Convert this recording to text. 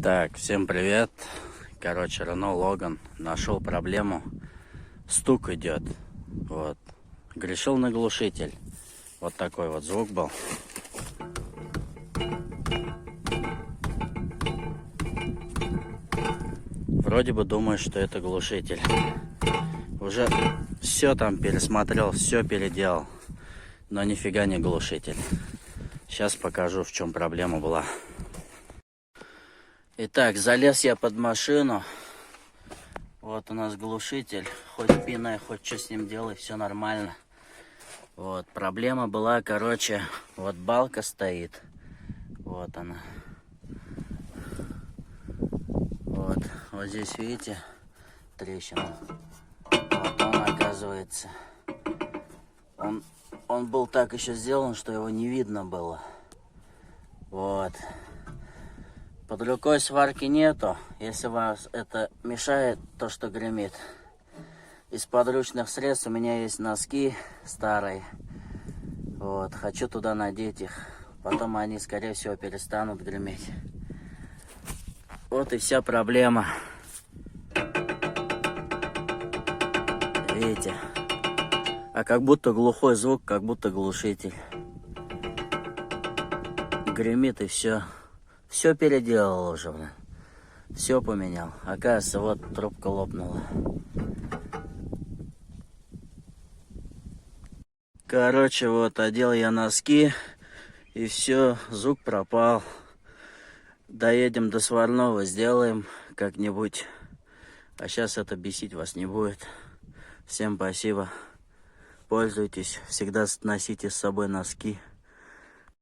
Так, всем привет. Короче, Renault Logan. Нашел проблему. Стук идет. Вот. Грешил на глушитель. Вот такой вот звук был. Вроде бы думаю, что это глушитель. Уже все там пересмотрел, все переделал. Но нифига не глушитель. Сейчас покажу, в чем проблема была. Итак, залез я под машину. Вот у нас глушитель. Хоть пиной, хоть что с ним делай, все нормально. Вот, проблема была, короче, вот балка стоит. Вот она. Вот здесь, видите, трещина. Вот он, оказывается. Он был так еще сделан, что его не видно было. Вот. Под рукой сварки нету. Если вас это мешает, то что гремит. Из подручных средств у меня есть носки старые. Вот. Хочу туда надеть их. Потом они, скорее всего, перестанут греметь. Вот и вся проблема. Видите? А как будто глухой звук, как будто глушитель. Гремит и все. Все переделал уже, блин. Все поменял. Оказывается, вот трубка лопнула. Короче, вот одел я носки. И все, звук пропал. Доедем до сварного, сделаем как-нибудь. А сейчас это бесить вас не будет. Всем спасибо. Пользуйтесь. Всегда носите с собой носки.